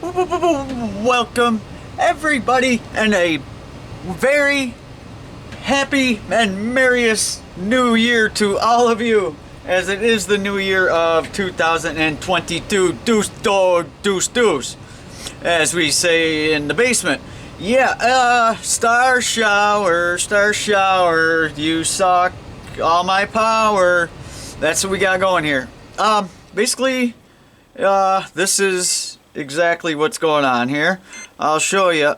Welcome everybody and a very happy and merriest new year to all of you, as it is the new year of 2022. Deuce, as we say in the basement. Yeah, star shower, you suck all my power. That's what we got going here. Basically, this is exactly what's going on here. I'll show you.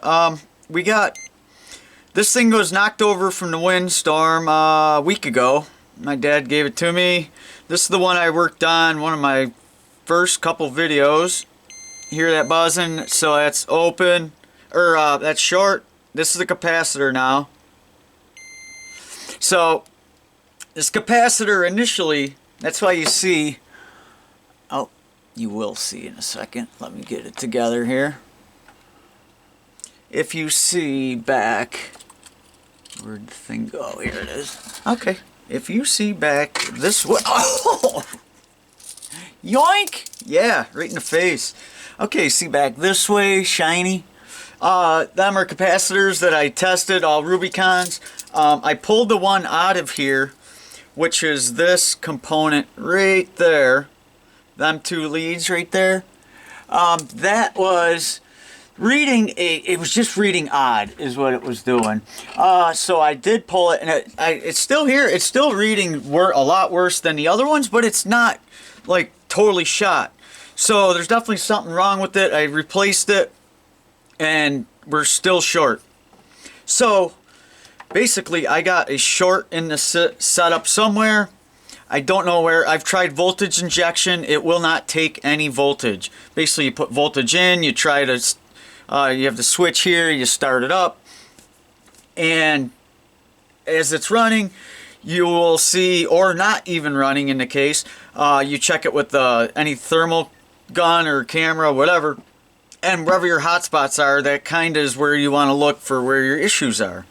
We got this thing was knocked over from the windstorm a week ago. My dad gave it to me. This is the one I worked on, one of my first couple videos. Hear that buzzing? So that's open, or that's short. This is the capacitor now. So this capacitor initially, that's why you see, oh, you will see in a second. Let me get it together here. If you see back, where'd the thing go? Here it is. Okay. If you see back this way, oh, yoink! Yeah, right in the face. Okay, see back this way, shiny. Them are capacitors that I tested, all Rubicons. I pulled the one out of here, which is this component right there. Them two leads right there. That was reading it was just reading odd is what it was doing. So I did pull it, and it's still here. It's still reading a lot worse than the other ones, but it's not like totally shot. So there's definitely something wrong with it. I replaced it, and we're still short. So basically, I got a short in the setup somewhere. I don't know where. I've tried voltage injection. It will not take any voltage. Basically, you put voltage in. You try to, you have the switch here. You start it up, and as it's running, you will see, or not even running in the case, you check it with any thermal gun or camera, whatever, and wherever your hotspots are, that kind of is where you want to look for where your issues are.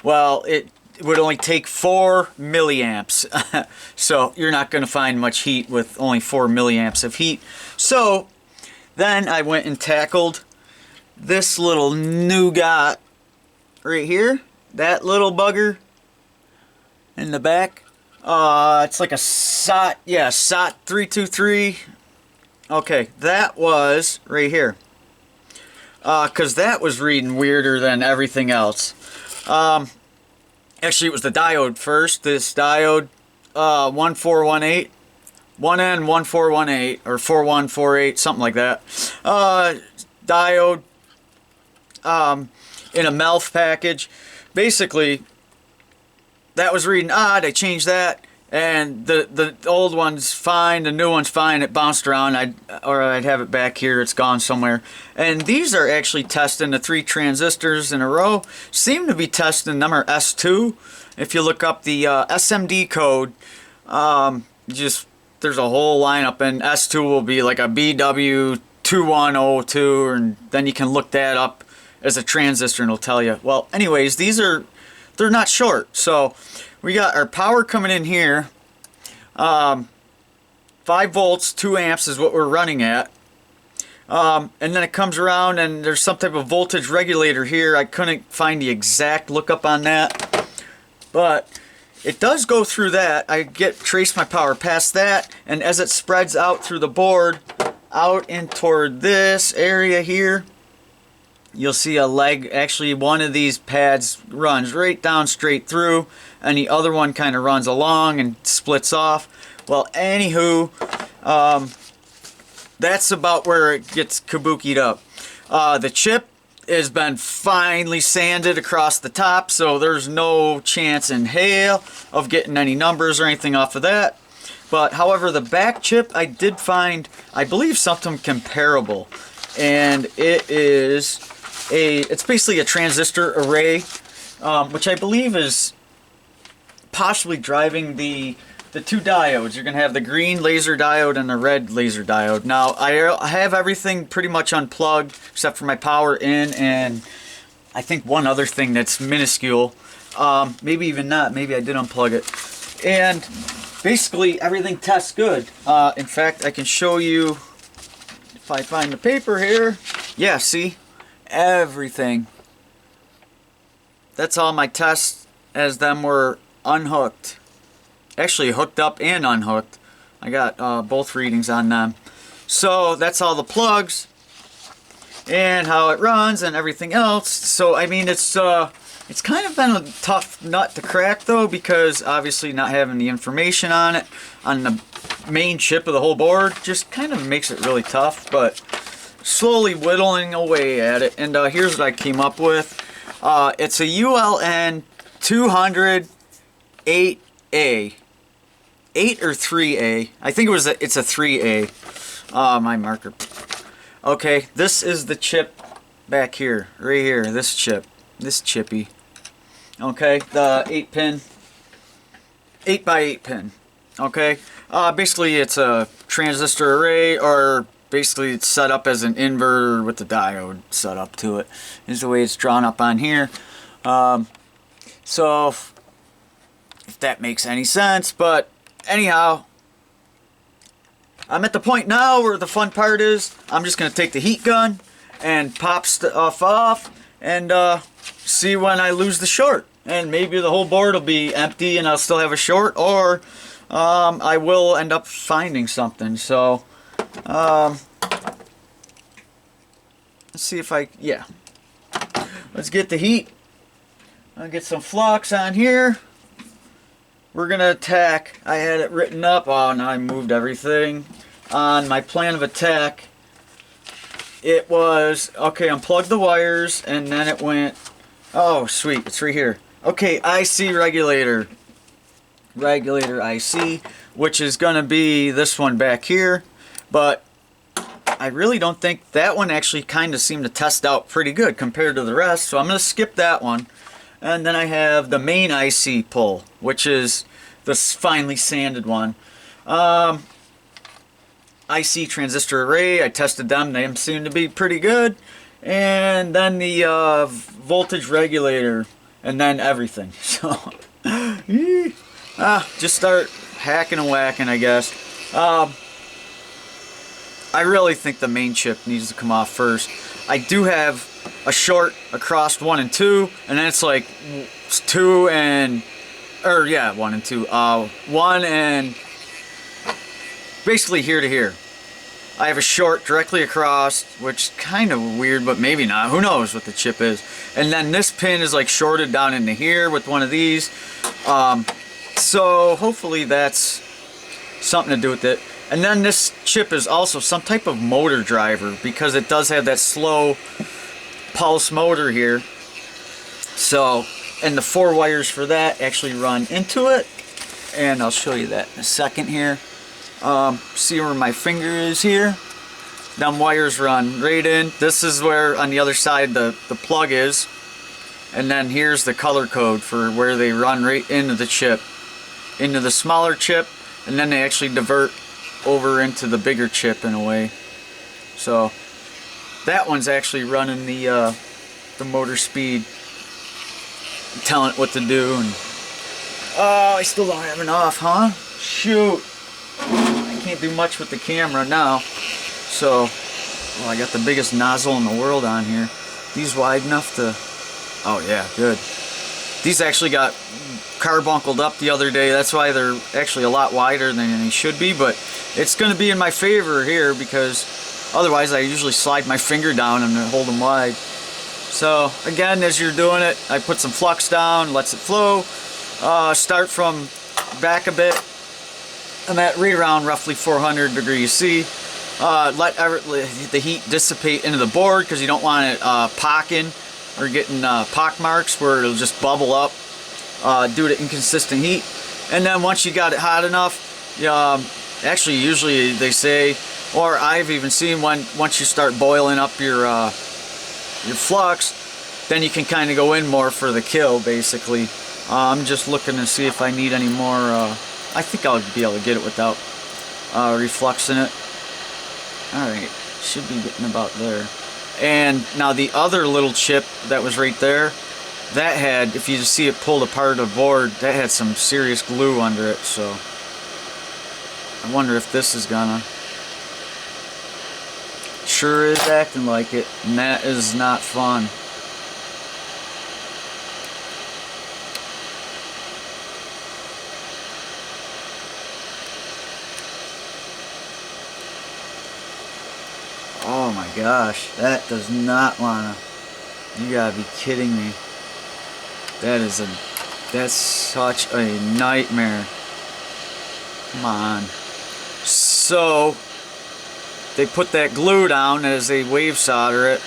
Well, it would only take 4 milliamps, so you're not going to find much heat with only 4 milliamps of heat. So then I went and tackled this little nougat right here, that little bugger in the back. It's like a SOT, yeah, SOT 323. Okay, that was right here. Because that was reading weirder than everything else. Actually, it was the diode first. This diode, 1418, 1N1418, or 4148, something like that. Diode in a MELF package. Basically, that was reading odd. I changed that, and the old one's fine, the new one's fine. It bounced around. I'd have it back here. It's gone somewhere. And these are actually testing the 3 transistors in a row. Seem to be testing number S2. If you look up the SMD code, there's a whole lineup, and S2 will be like a BW2102, and then you can look that up as a transistor and it'll tell you. Well, anyways, they're not short. So we got our power coming in here. 5 volts, 2 amps is what we're running at. And then it comes around and there's some type of voltage regulator here. I couldn't find the exact lookup on that, but it does go through that. I trace my power past that, and as it spreads out through the board, out in toward this area here, you'll see a leg. Actually, one of these pads runs right down straight through, and the other one kind of runs along and splits off. Well, anywho, that's about where it gets kabukied up. The chip has been finely sanded across the top, so there's no chance in hell of getting any numbers or anything off of that. But however, the back chip, I did find, I believe, something comparable, and it's basically a transistor array, which I believe is possibly driving the 2 diodes. You're going to have the green laser diode and the red laser diode. Now, I have everything pretty much unplugged except for my power in, and I think one other thing that's minuscule. Maybe even not. Maybe I did unplug it. And basically, everything tests good. In fact, I can show you, if I find the paper here. Yeah, see? Everything. That's all my tests as them were unhooked. Actually hooked up and unhooked. I got both readings on them. So that's all the plugs and how it runs and everything else. So I mean it's kind of been a tough nut to crack though, because obviously not having the information on it, on the main chip of the whole board, just kind of makes it really tough, but slowly whittling away at it. And here's what I came up with. It's a ULN 200 8A. 8 or 3A. I think it's a 3A. My marker. Okay, this is the chip back here. Right here. This chip. This chippy. Okay, the 8-pin. 8x8 pin. Okay. Basically it's a transistor array, or basically it's set up as an inverter with the diode set up to it. This is the way it's drawn up on here. So if that makes any sense, but anyhow, I'm at the point now where the fun part is I'm just going to take the heat gun and pop stuff off and see when I lose the short. And maybe the whole board will be empty and I'll still have a short, or I will end up finding something. So let's see if yeah. Let's get the heat. I'll get some flux on here. We're going to attack. I had it written up. Oh, now I moved everything. On my plan of attack, it was, okay, unplug the wires, and then it went, oh, sweet, it's right here. Okay, IC regulator. Regulator IC, which is going to be this one back here. But I really don't think that one actually kind of seemed to test out pretty good compared to the rest. So I'm going to skip that one. And then I have the main IC pull, which is the finely sanded one. IC transistor array, I tested them. They seem to be pretty good. And then the voltage regulator, and then everything. So, just start hacking and whacking, I guess. I really think the main chip needs to come off first. I do have a short across 1 and 2, and then it's like 2 and, or yeah, 1 and 2. 1 and basically here to here. I have a short directly across, which is kind of weird, but maybe not. Who knows what the chip is. And then this pin is like shorted down into here with one of these. So hopefully that's something to do with it. And then this chip is also some type of motor driver, because it does have that slow pulse motor here. So, and the 4 wires for that actually run into it. And I'll show you that in a second here. See where my finger is here? Them wires run right in. This is where on the other side the plug is. And then here's the color code for where they run right into the chip. Into the smaller chip, and then they actually divert over into the bigger chip in a way. So that one's actually running the motor speed, telling it what to do. And oh, I still don't have enough, huh? Shoot, I can't do much with the camera now. So, well, I got the biggest nozzle in the world on here. These wide enough to, oh yeah, good. These actually got carbunkled up the other day. That's why they're actually a lot wider than they should be, but it's going to be in my favor here, because otherwise I usually slide my finger down and hold them wide. So again, as you're doing it, I put some flux down, lets it flow. Start from back a bit. I'm at right around roughly 400 degrees C. Let the heat dissipate into the board, because you don't want it pocking or getting pock marks where it'll just bubble up due to inconsistent heat. And then once you got it hot enough, actually usually they say, or I've even seen, once you start boiling up your flux, then you can kind of go in more for the kill, basically. I'm just looking to see if I need any more. I think I'll be able to get it without refluxing it. Alright, should be getting about there. And now the other little chip that was right there, that had, if you just see it pulled apart of the board, that had some serious glue under it. So I wonder if this is gonna sure is acting like it, and that is not fun. Oh my gosh, that does not wanna. You gotta be kidding me. That's such a nightmare. Come on. So they put that glue down as they wave solder it,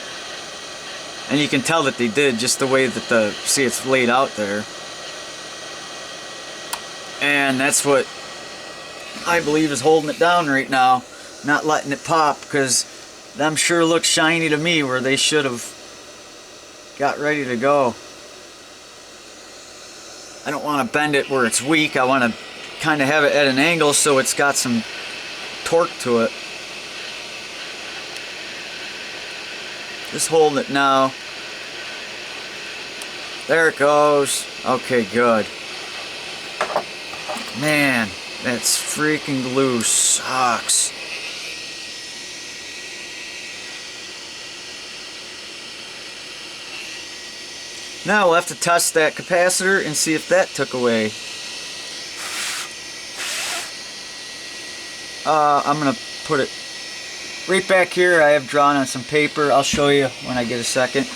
and you can tell that they did just the way that see it's laid out there. And that's what I believe is holding it down right now, not letting it pop, because them sure look shiny to me where they should have got ready to go. I don't want to bend it where it's weak. I want to kind of have it at an angle so it's got some torque to it. Just holding it now. There it goes. Okay, good. Man, that's freaking glue sucks. Now we'll have to test that capacitor and see if that took away. I'm going to put it right back here. I have drawn on some paper. I'll show you when I get a second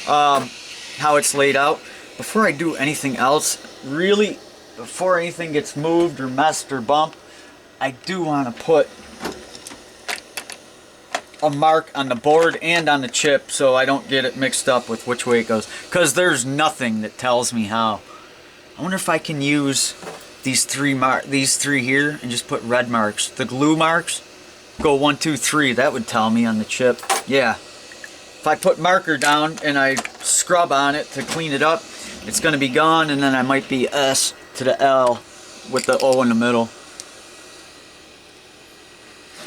how it's laid out. Before I do anything else, really, before anything gets moved or messed or bumped, I do want to put a mark on the board and on the chip so I don't get it mixed up with which way it goes, because there's nothing that tells me how. I wonder if I can use these three here and just put red marks. The glue marks go 1, 2, 3. That would tell me on the chip. Yeah. If I put marker down and I scrub on it to clean it up, it's going to be gone, and then I might be S to the L with the O in the middle.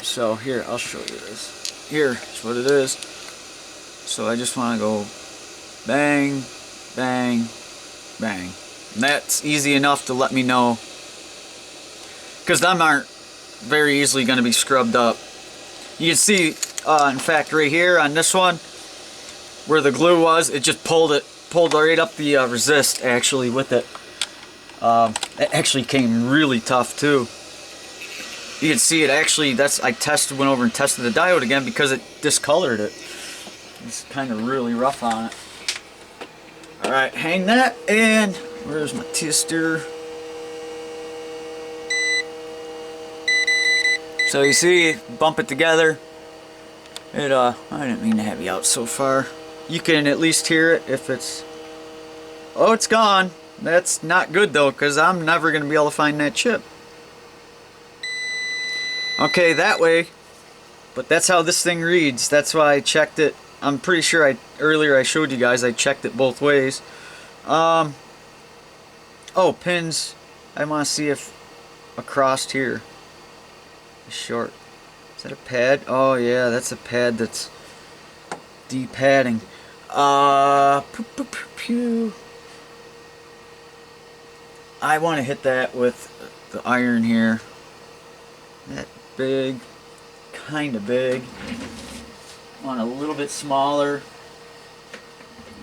So here, I'll show you this. Here's what it is. So I just want to go bang, bang, bang. And that's easy enough to let me know, because them aren't very easily going to be scrubbed up. You can see, in fact, right here on this one, where the glue was, it just pulled right up the resist actually with it. It actually came really tough too. You can see it actually, I went over and tested the diode again because it discolored it. It's kind of really rough on it. Alright, hang that, and where's my tester? So you see, bump it together. I didn't mean to have you out so far. You can at least hear it if it's... Oh, it's gone. That's not good though, because I'm never going to be able to find that chip. Okay, that way, but that's how this thing reads. That's why I checked it. I'm pretty sure earlier I showed you guys I checked it both ways. Oh, pins. I want to see if across here is short. Is that a pad? Oh yeah, that's a pad that's de-padding. I want to hit that with the iron here. That big, kind of big. I want a little bit smaller,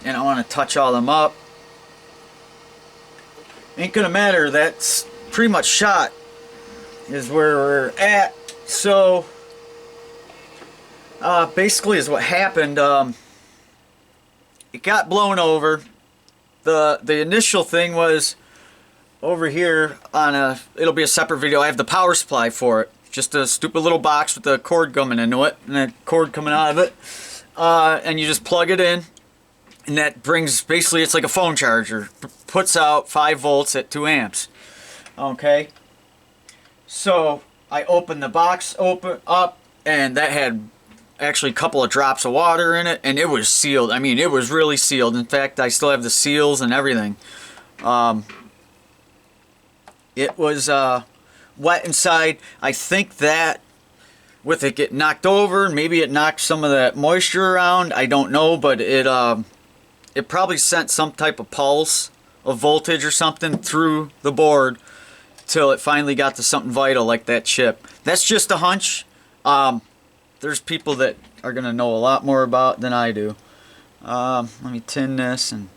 and I want to touch all them up. Ain't gonna matter, that's pretty much shot is where we're at. So basically is what happened. It got blown over. The initial thing was over here on it'll be a separate video. I have the power supply for it. Just a stupid little box with a cord coming into it and a cord coming out of it. And you just plug it in, and that brings, basically it's like a phone charger. Puts out 5 volts at 2 amps. Okay. So I opened the box up, and that had actually a couple of drops of water in it, and it was sealed. I mean, it was really sealed. In fact, I still have the seals and everything. It was wet inside. I think that with it get knocked over, maybe it knocked some of that moisture around. I don't know, but it probably sent some type of pulse of voltage or something through the board till it finally got to something vital like that chip. That's just a hunch. there's people that are going to know a lot more about than I do. Let me tin this, and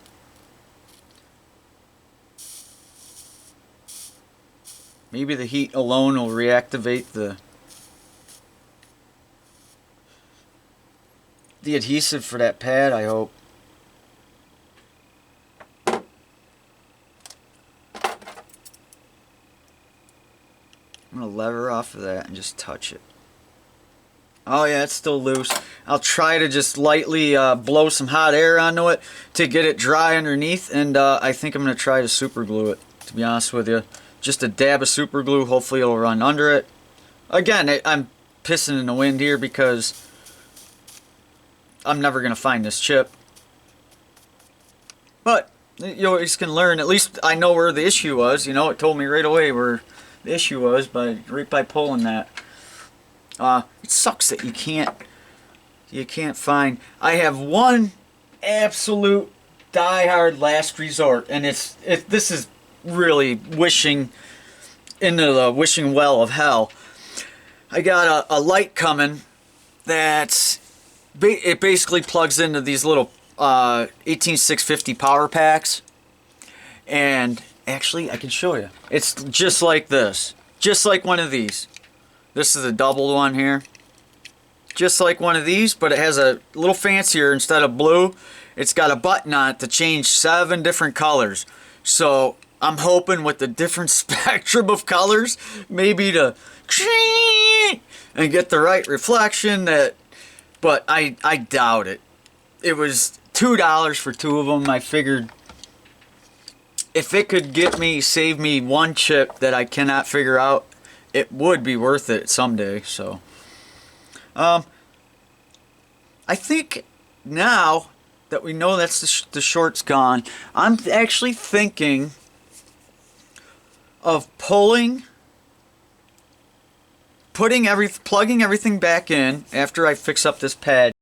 maybe the heat alone will reactivate the adhesive for that pad, I hope. I'm going to lever off of that and just touch it. Oh yeah, it's still loose. I'll try to just lightly blow some hot air onto it to get it dry underneath, and I think I'm going to try to super glue it, to be honest with you. Just a dab of super glue, hopefully it'll run under it. Again, I'm pissing in the wind here because I'm never going to find this chip. But you always can learn. At least I know where the issue was. You know, it told me right away where the issue was right by pulling that. It sucks that you can't find. I have one absolute die-hard last resort, and this is really wishing into the wishing well of hell. I got a light coming it basically plugs into these little 18650 power packs, and actually I can show you. It's just like this, just like one of these. This is a doubled one here, just like one of these, but it has a little fancier. Instead of blue, it's got a button on it to change 7 different colors. So I'm hoping with the different spectrum of colors, maybe to and get the right reflection. But I doubt it. It was $2 for 2 of them. I figured if it could save me one chip that I cannot figure out, it would be worth it someday. So I think now that we know that's the short's gone, I'm actually thinking of plugging everything back in after I fix up this pad